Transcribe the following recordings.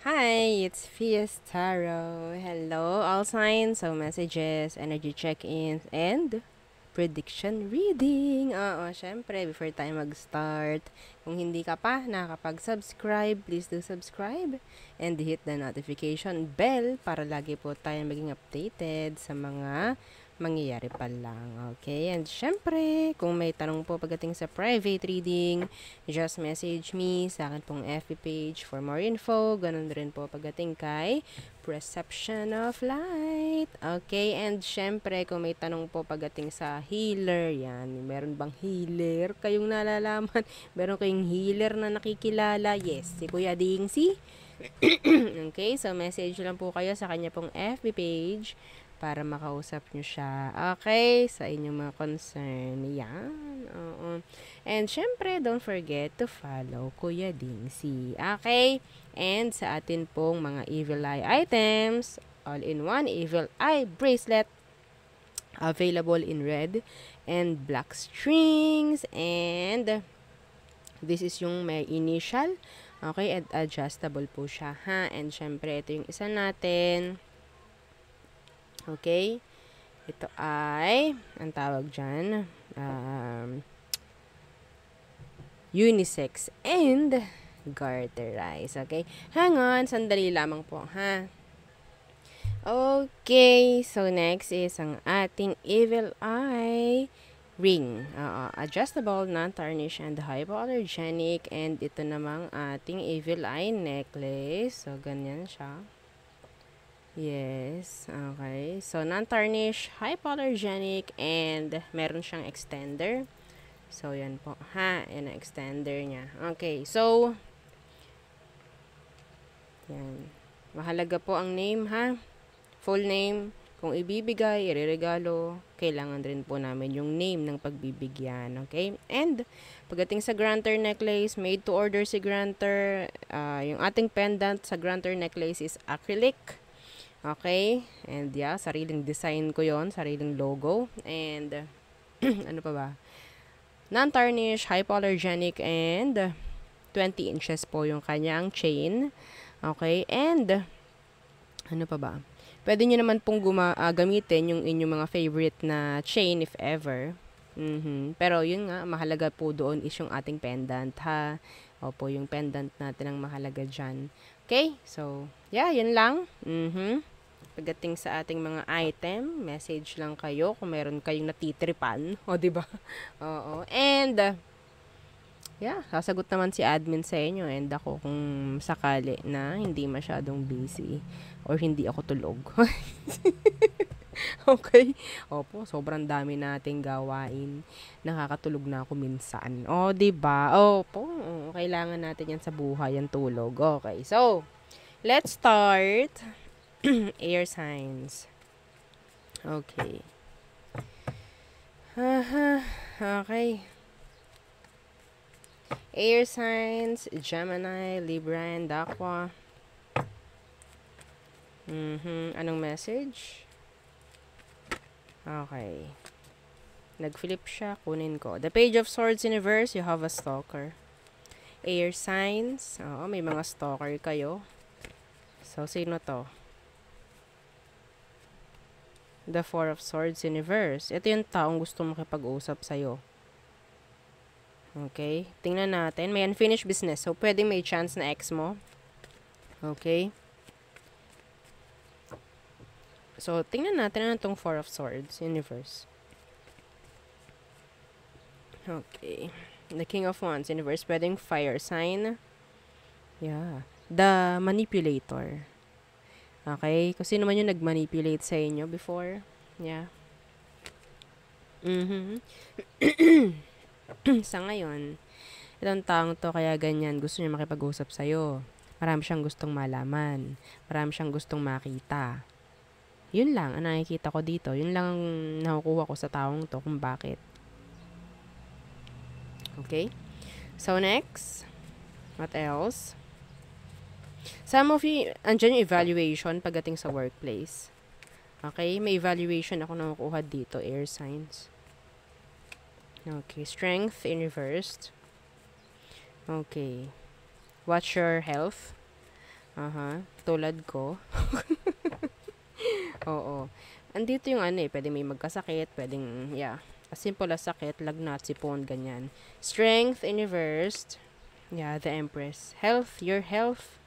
Hi, it's Fias Tarot. Hello, all signs, so messages, energy check-ins, and prediction reading. Oo, syempre, before tayo mag-start, kung hindi ka pa nakakapag-subscribe, please do subscribe and hit the notification bell para lagi po tayo maging updated sa mga mangyayari pa lang. Okay? And syempre, kung may tanong po pagdating sa private reading, just message me sa akin pong FB page for more info. Ganun rin po pagdating kay Perception of Light. Okay? And syempre, kung may tanong po pagdating sa healer, yan, meron bang healer kayong nalalaman? Meron kayong healer na nakikilala? Yes, si Kuya Dingsi. Okay, so message lang po kayo sa kanya pong FB page para makausap nyo siya. Okay, sa inyong mga concern. Yan. Oo. And syempre, don't forget to follow Kuya Dingsi. Okay? And sa atin pong mga Evil Eye items, all-in-one Evil Eye bracelet, available in red and black strings. And this is yung may initial. Okay, and adjustable po siya, ha? And syempre, ito yung isa natin. Okay? Ito ay, ang tawag dyan, unisex and garterize. Okay? Hang on, sandali lamang po, ha? Okay, so next is ang ating Evil Eye ring. Adjustable, non-tarnish, and hypoallergenic. And ito namang ating Evil Eye necklace. So, ganyan siya. Yes, okay. So, non-tarnish, hypoallergenic, and meron siyang extender. So, yan po. Ha, yan ang extender niya. Okay, so, yan. Mahalaga po ang name, ha? Full name. Kung ibibigay, ireregalo, kailangan rin po namin yung name ng pagbibigyan. Okay? And, pagdating sa granter necklace, made to order si granter. Yung ating pendant sa granter necklace is acrylic. Okay? And yeah, sariling design ko yon, sariling logo. And, ano pa ba? Non-tarnish, hypoallergenic, and 20 inches po yung kanyang chain. Okay? And, ano pa ba? Pwede nyo naman pong gamitin yung inyong mga favorite na chain if ever. Pero yun nga, mahalaga po doon is yung ating pendant, ha? Opo, yung pendant natin ang mahalaga dyan. Okay? So, yeah, yun lang. Pagdating sa ating mga item, message lang kayo kung meron kayong natitripan. O, diba? Oo. And, yeah, sasagot naman si admin sa inyo and ako kung sakali na hindi masyadong busy or hindi ako tulog. Okay? Opo, sobrang dami nating gawain. Nakakatulog na ako minsan. O, diba? Opo, kailangan natin yan sa buhay, yung tulog. Okay, so, let's start. Air signs. Okay. Okay. Air signs, Gemini, Libra, and Aqua. Anong message? Okay. Nag-flip siya, kunin ko. The Page of Swords in reverse, you have a stalker. Air signs, oo, may mga stalker kayo. So, sino to? The Four of Swords in reverse. Ito yung taong gusto makipag-usap sa'yo. Okay? Tingnan natin. May unfinished business. So, pwede may chance na ex mo. Okay? So, tingnan natin ano itong Four of Swords in reverse. Okay. The King of Wands in reverse. Pwedeng fire sign. Yeah. The Manipulator. Okay? Kung sino man yung nag-manipulate sa inyo before. Yeah. Sa ngayon, itong taong to kaya ganyan, gusto niya makipag-usap sa'yo. Marami siyang gustong malaman. Marami siyang gustong makita. Yun lang ang nakikita ko dito. Yun lang ang nakukuha ko sa taong to kung bakit. Okay? So, next. What else? Some of you, andyan yung evaluation pagdating sa workplace. Okay? May evaluation ako nakukuha dito. Air signs. Okay. Strength in reversed. Okay. Watch your health. Tulad ko. Oo. Andito yung ano eh, pwede may magkasakit, pwedeng, yeah. As simple as sakit, lagnat, sipon, ganyan. Strength in reversed. Yeah, the Empress. Health, your health.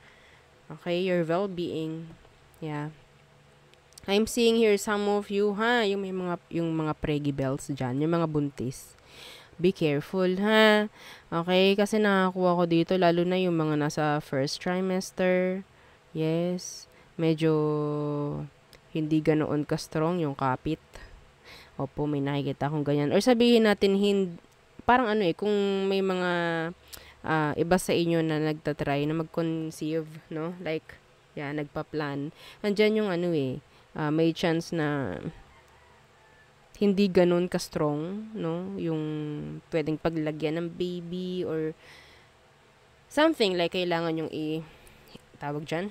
Okay, your well-being. Yeah. I'm seeing here some of you, yung mga preggy belts dyan, yung mga buntis. Be careful, ha? Okay, kasi nakakuha ko dito, lalo na yung mga nasa first trimester. Yes. Medyo hindi ganoon ka-strong yung kapit. Opo, may nakikita akong ganyan. Or sabihin natin, parang ano eh, kung may mga iba sa inyo na nagtatry na mag-conceive, no? Like, yeah, nagpa-plan. Andyan yung ano eh, may chance na hindi ganun ka-strong, no? Yung pwedeng paglagyan ng baby or something like kailangan yung tawag dyan,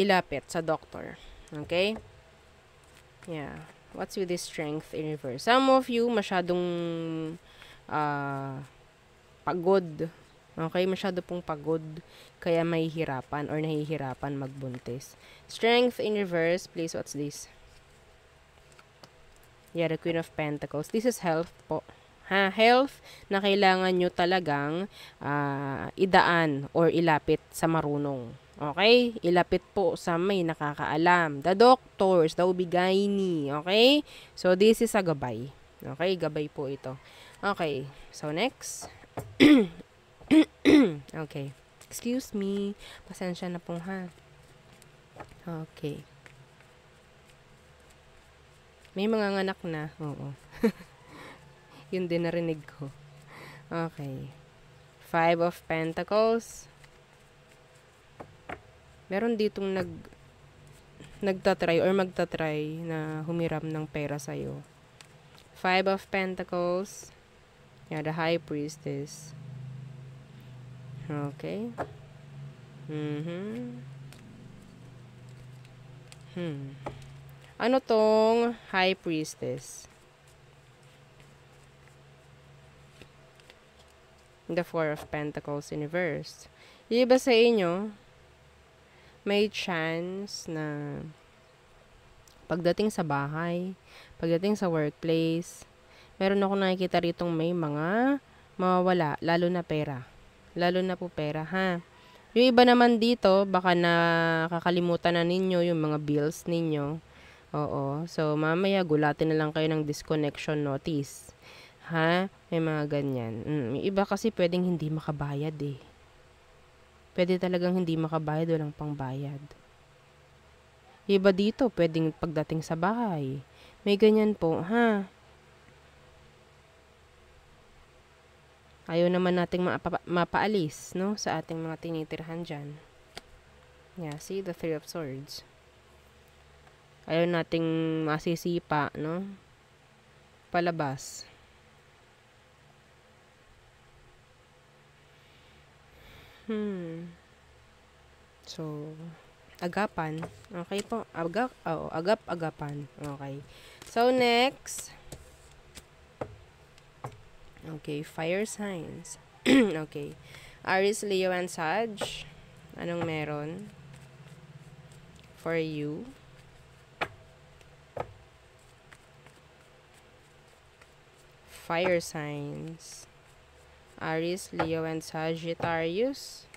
ilapit sa doctor. Okay? Yeah. What's with this strength in reverse? Some of you masyadong pagod. Okay? Masyado pong pagod. Kaya mahihirapan or nahihirapan magbuntis. Strength in reverse. Please, what's this? Yeah, the Queen of Pentacles. This is health po. Health na kailangan nyo talagang idaan or ilapit sa marunong. Okay? Ilapit po sa may nakakaalam. The doctors, the OB-GYN. Okay? So, this is a gabay. Okay? Gabay po ito. Okay. So, next. Okay. Excuse me. Pasensya na po, ha? Okay. May mga nganak na. Oo. Yun din narinig ko. Okay. 5 of Pentacles. Meron ditong nagtatry or magtatry na humiram ng pera sa'yo. 5 of Pentacles. Yeah, the High Priestess. Okay. Ano tong High Priestess? The 4 of Pentacles in reverse. Yung iba sa inyo, may chance na pagdating sa bahay, pagdating sa workplace, meron ako nakikita ritong may mga mawawala, lalo na pera. Lalo na po pera, ha? Yung iba naman dito, baka nakakalimutan na ninyo yung mga bills ninyo. Oo. So, mamaya gulatin na lang kayo ng disconnection notice. Ha? May mga ganyan. Yung iba kasi pwedeng hindi makabayad eh. Pwede talagang hindi makabayad, walang pangbayad. Iba dito, pwedeng pagdating sa bahay. May ganyan po, ha? Ayaw naman nating mapaalis, no? Sa ating mga tinitirhan dyan. Yeah, see? The 3 of Swords. Ayaw nating masisipa, no? Palabas. So, agapan. Okay po. Agap-agapan. Okay. So, next. Okay, fire signs. Okay. Aries, Leo, and Sag. Anong meron for you? Fire signs. Aries, Leo, and Sagittarius.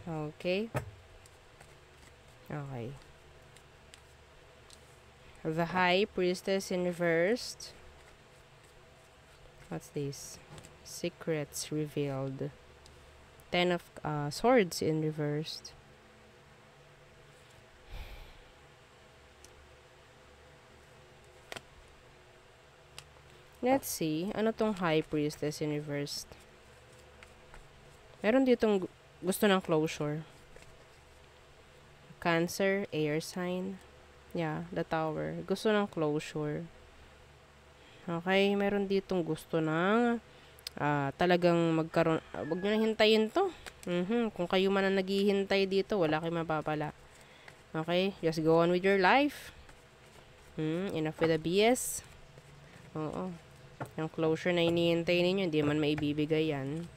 Okay. Okay. The High Priestess in reversed. What's this? Secrets revealed. 10 of Swords in reversed. Let's see. Ano tong High Priestess in reversed? Meron ditong gusto ng closure. Cancer, air sign. Yeah, the Tower. Gusto ng closure. Okay, meron ditong gusto ng talagang magkaroon. Wag nyo na hintayin to. Kung kayo man ang naghihintay dito, wala kayong mapapala. Okay, just go on with your life. Enough with the BS. Oo. Yung closure na iniintay ninyo, hindi man maibibigay yan.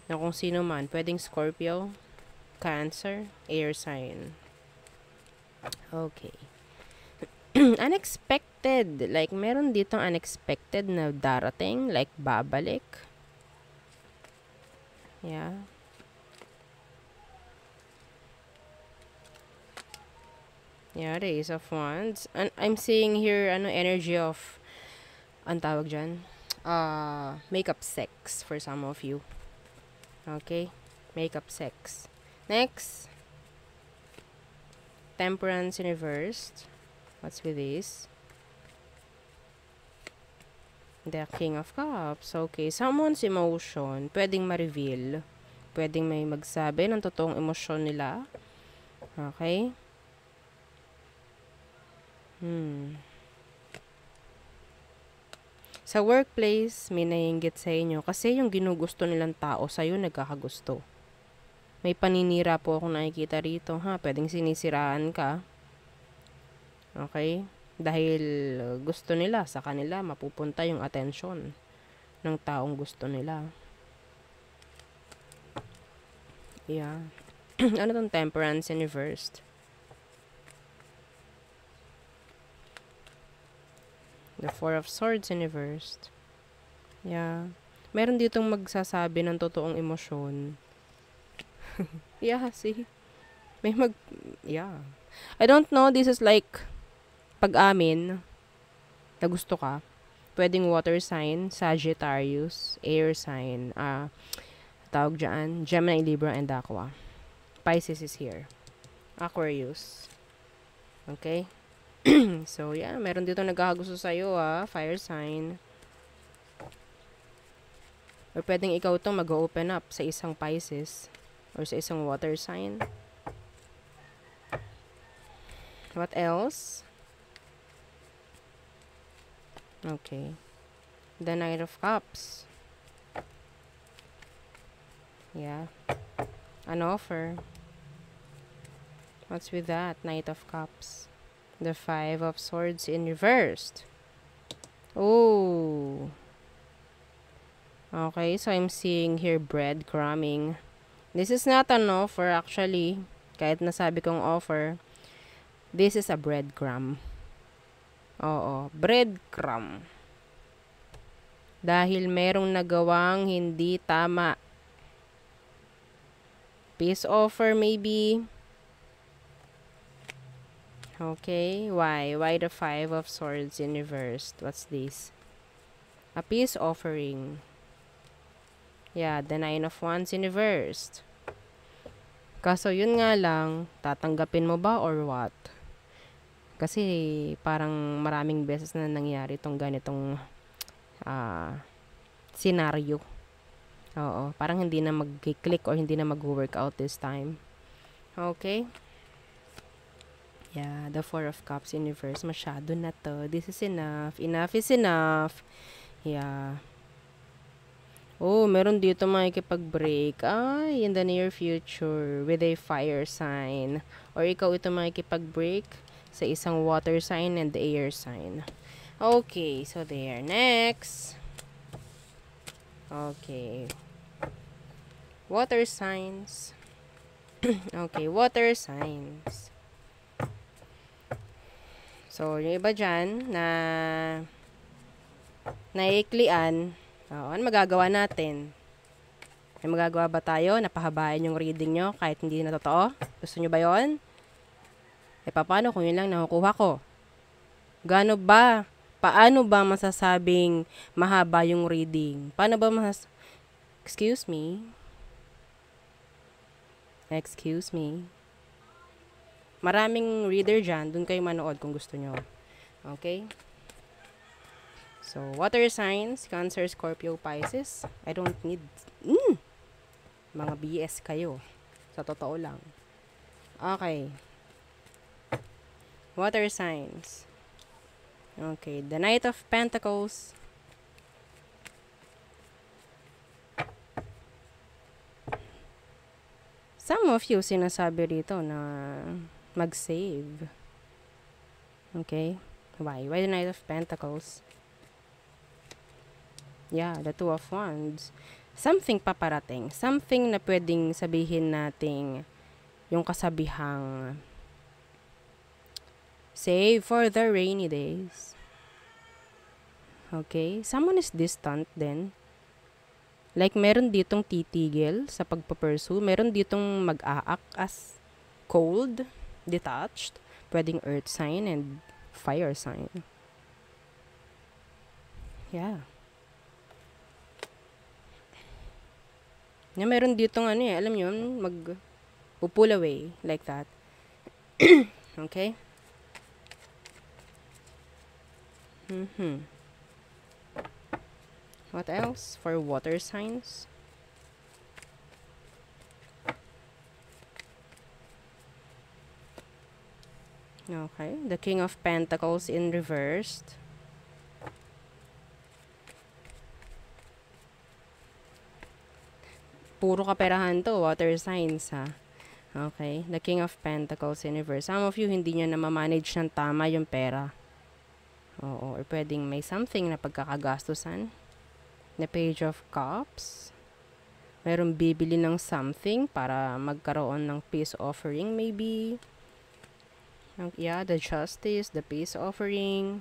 Na kung sino man, pwedeng Scorpio, Cancer, air sign. Okay. Unexpected. Like, meron ditong unexpected na darating. Like, babalik. Yeah. Yeah, Ace of Wands. And I'm seeing here, energy of, ang tawag dyan? Makeup sex for some of you. Okay? Makeup sex. Next. Temperance in reversed. What's with this? The King of Cups. Okay. Someone's emotion. Pwedeng ma-reveal. Pwedeng may magsabi ng totoong emosyon nila. Okay? Sa workplace, may naiinggit sa inyo kasi yung ginugusto nilang tao sa'yo nagkakagusto. May paninira po akong nakikita rito, ha? Pwedeng sinisiraan ka. Okay? Dahil gusto nila, sa kanila mapupunta yung atensyon ng taong gusto nila. Yeah. Ano tong temperance in reversed? The Four of Swords in reversed. Yeah. Meron ditong magsasabi ng totoong emosyon. Yeah, see? Yeah. I don't know, this is like pag-amin na gusto ka. Pwedeng water sign, Sagittarius, air sign, tawag dyan, Gemini, Libra, and Aqua. Pisces is here. Aquarius. Okay? So, yeah, meron dito nagkakagusto sa'yo, fire sign. Or pwedeng ikaw itong mag-open up sa isang Pisces or sa isang water sign. What else? Okay. The Knight of Cups. Yeah. An offer. What's with that? Knight of Cups. The Five of Swords in reversed. Oh. Okay, so I'm seeing here breadcrumbing. This is not an offer actually. Kahit nasabi kong offer. This is a breadcrumb. Oo, breadcrumb. Dahil merong nagawang hindi tama. Peace offer maybe. Okay, why? Why the Five of Swords in reversed? What's this? A peace offering. Yeah, the Nine of Wands in reversed. Kaso yun nga lang, tatanggapin mo ba or what? Kasi parang maraming beses na nangyari itong ganitong scenario. Oo, parang hindi na mag-click or hindi na mag-work out this time. Okay? Yeah, the Four of Cups in reverse. Masyado na to. This is enough. Enough is enough. Yeah. Oh, meron dito makikipag-break. Ay, in the near future. With a fire sign. Or ikaw ito makikipag-break sa isang water sign and the air sign. Okay, so there. Next. Okay. Water signs. Okay, water signs. So, yung iba dyan na naiiklian, ano magagawa natin? May magagawa ba tayo? Napahabain yung reading nyo kahit hindi na totoo? Gusto nyo ba yon? Paano kung yun lang nakukuha ko? Paano ba masasabing mahaba yung reading? Paano ba Excuse me? Excuse me? Maraming reader dyan. Dun kayo manood kung gusto nyo. Okay? So, water signs, Cancer, Scorpio, Pisces. I don't need... mga BS kayo. Sa totoo lang. Okay. Water signs. Okay. The Knight of Pentacles. Some of you sinasabi rito na mag-save. Okay? Why? Why the Knight of Pentacles? Yeah, the Two of Wands. Something paparating. Something na pwedeng sabihin nating yung kasabihang save for the rainy days. Okay? Someone is distant then. Like, meron ditong titigil sa pagpapursue. Meron ditong mag-aak as cold, detached. Pwedeng earth sign and fire sign. Yeah. Meron ditong alam yun, pull away. Like that. Okay? What else for water signs? Okay, the King of Pentacles in reversed. Puro kaperahan to, water signs ha. Okay, the King of Pentacles in reverse. Some of you hindi nyo na ma-manage ng tama yung pera. Oo, or pwedeng may something na pagkakagastusan. The Page of Cups. Meron bibili ng something para magkaroon ng peace offering maybe. Yeah, the Justice, the peace offering.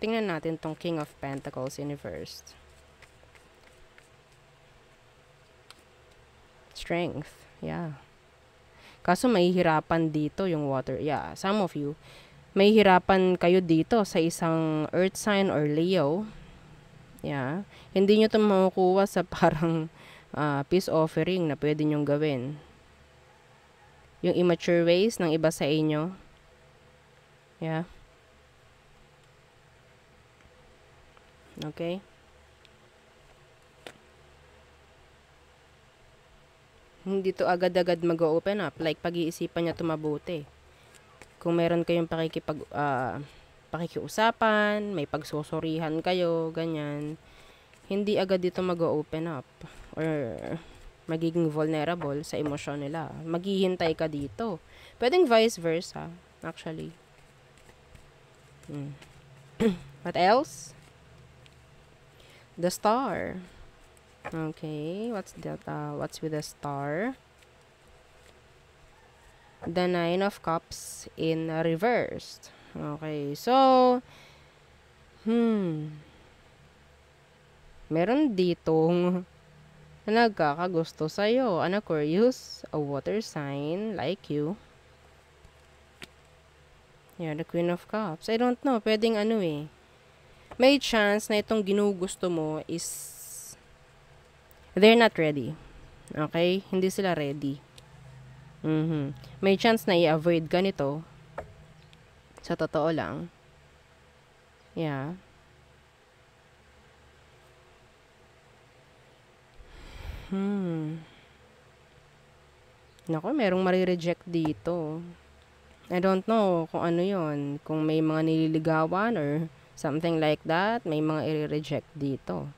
Tingnan natin tong King of Pentacles in reverse. Strength. Yeah. Kaso mahihirapan dito yung water. Yeah, some of you. Mahihirapan kayo dito sa isang earth sign or Leo. Yeah. Hindi nyo ito makukuha sa parang peace offering na pwede nyong gawin. Yung immature ways ng iba sa inyo. Yeah. Okay. Hindi to agad-agad mag-open up. Like, pag-iisipan niya ito mabuti. Kung meron kayong pakikiusapan, may pagsusurihan kayo, ganyan, hindi agad dito mag-open up. Or magiging vulnerable sa emosyon nila. Maghihintay ka dito. Pwedeng vice versa, actually. What else? The Star. Okay, what's that? What's with the Star? The Nine of Cups in reversed. Okay, so meron ditong nagkakagusto sa'yo. An Aquarius, a water sign like you. Yeah, the Queen of Cups. I don't know, pwedeng may chance na itong ginugusto mo is they're not ready. Okay? Hindi sila ready. May chance na i-avoid ka nito. Sa totoo lang. Yeah. Naku, merong marireject dito. I don't know kung ano yon. Kung may mga nililigawan or something like that, may mga i-reject dito.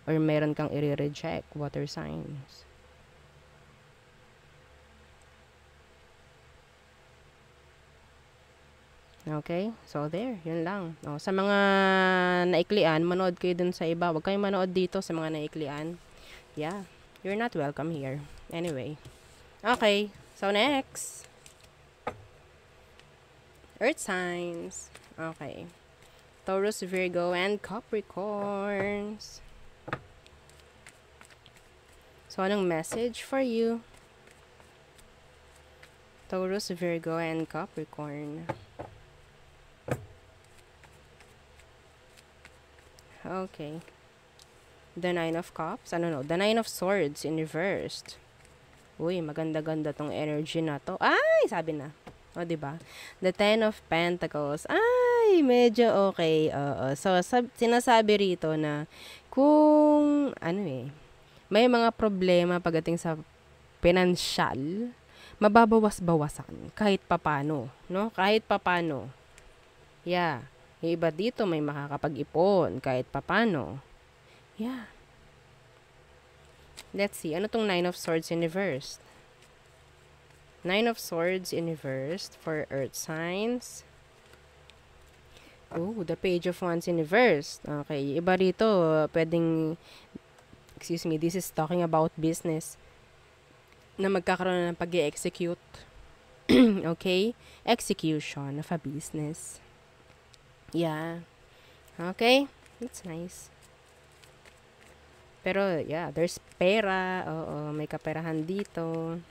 Or meron kang i-reject, water signs. Okay? So, there. Yun lang. Sa mga naiklian, manood kayo dun sa iba. Huwag kayong manood dito sa mga naiklian. Yeah. You're not welcome here. Anyway. Okay. So, next. Earth signs. Okay. Taurus, Virgo, and Capricorns. So, anong message for you? Taurus, Virgo, and Capricorn. Okay. The Nine of Cups. The Nine of Swords in reversed. Uy, maganda-ganda tong energy na to. Ay, sabi na. Diba? The Ten of Pentacles. Ay, medyo okay. So, sinasabi rito na kung, may mga problema pagdating sa pinansyal, mababawas-bawasan kahit papano, no? Kahit papano. Yeah. Yung iba dito may makakapag-ipon kahit papano. Yeah. Let's see. Ano tong Nine of Swords in reverse? Nine of Swords in reverse for earth signs. Oh, the Page of Wands in reverse. Okay, iba rito, pwedeng, excuse me, this is talking about business na magkakaroon ng pag-execute. Okay? Execution of a business. Yeah. Okay? That's nice. Pero, yeah, there's pera. Oo, may kaperahan dito.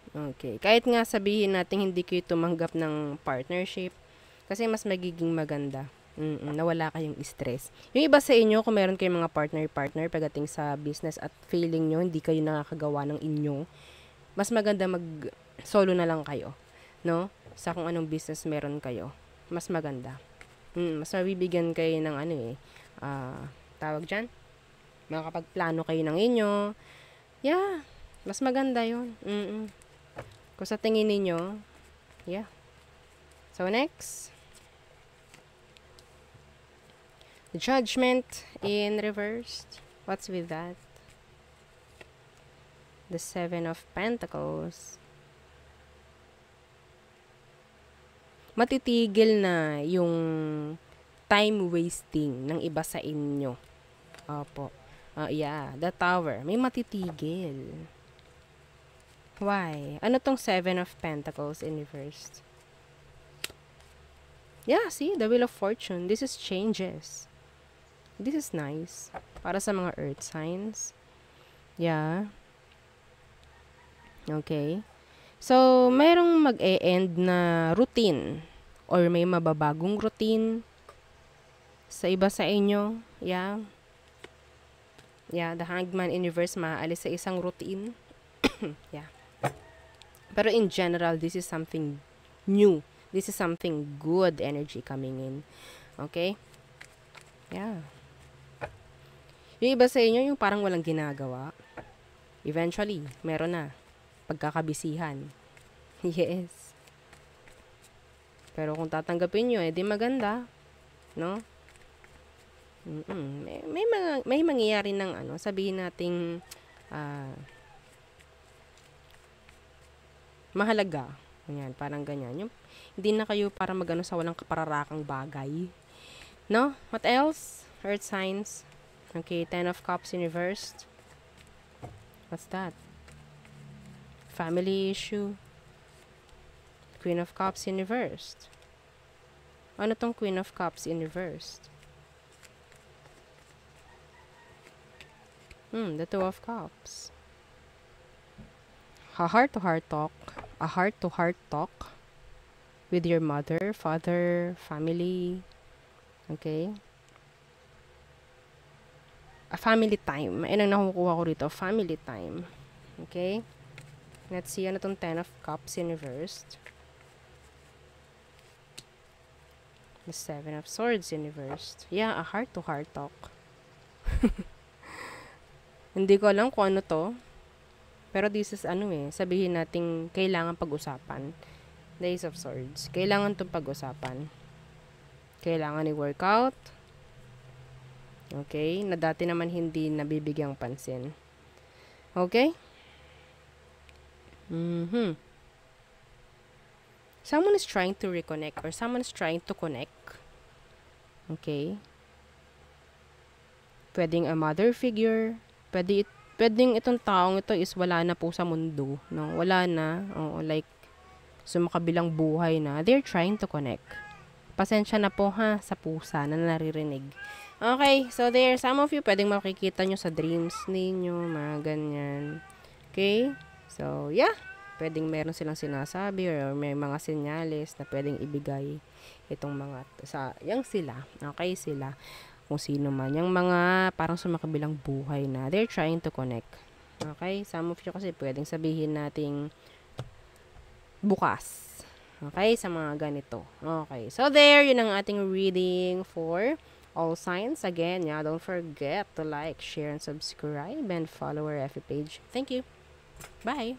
Okay. Kahit nga sabihin natin hindi kayo tumanggap ng partnership, kasi mas magiging maganda. Nawala kayong stress. Yung iba sa inyo, kung meron kayong mga partner pagdating sa business at feeling nyo, hindi kayo nakakagawa ng inyo, mas maganda mag-solo na lang kayo. No? Sa kung anong business meron kayo. Mas maganda. Mas mabibigyan kayo ng tawag dyan? Makakapagplano kayo ng inyo. Yeah. Mas maganda yun. Kung sa tingin ninyo, yeah. So, next. The Judgment in reversed. What's with that? The Seven of Pentacles. Matitigil na yung time wasting ng iba sa inyo. Opo. Yeah, the Tower. May matitigil. Why? Ano tong Seven of Pentacles in reversed? Yeah, see? The Wheel of Fortune. This is changes. This is nice. Para sa mga earth signs. Yeah. Okay. So, mayroong mag-e-end na routine or may mababagong routine sa iba sa inyo. Yeah. Yeah, the Hangman in reverse, maaalis sa isang routine. Yeah. Pero in general, this is something new. This is something good energy coming in. Okay? Yeah. Yung iba sa inyo, yung parang walang ginagawa. Eventually, meron na. Pagkakabisihan. Yes. Pero kung tatanggapin nyo, di maganda. No? May mangyayari ng sabihin nating mahalaga. Ganyan, parang ganyan. Yung, hindi na kayo para magano sa walang kapararakang bagay. No? What else? Earth signs. Okay, Ten of Cups in reversed. What's that? Family issue. Queen of Cups in reversed. Ano tong Queen of Cups in reversed? The Two of Cups. A heart-to-heart talk. A heart-to-heart talk with your mother, father, family. Okay? A family time. Ayun ang nakukuha ko rito. Family time. Okay? Let's see. Ano tong Ten of Cups in reversed? The Seven of Swords in reversed. Yeah, a heart-to-heart talk. Hindi ko alam kung ano to. Pero this is sabihin natin kailangan pag-usapan. The Ace of Swords. Kailangan itong pag-usapan. Kailangan i-work out. Okay? Na dati naman hindi nabibigyang pansin. Okay? Someone is trying to reconnect or someone is trying to connect. Okay? Pwedeng a mother figure. Pwedeng itong taong ito is wala na po sa mundo. No? Wala na. Like, sumakabilang buhay na. They're trying to connect. Pasensya na po ha sa pusa na naririnig. Okay, so there, some of you pwedeng makikita nyo sa dreams ninyo, mga ganyan. Okay? So, yeah. Pwedeng meron silang sinasabi or may mga senyales na pwedeng ibigay itong mga, yung sila. Okay, sila. Kung sino man. Yung mga parang sumakabilang buhay na they're trying to connect. Okay? Some of you kasi pwedeng sabihin nating bukas. Okay? Sa mga ganito. Okay. So, there, yun ang ating reading for all signs. Again, yeah, don't forget to like, share, and subscribe and follow our FB page. Thank you. Bye.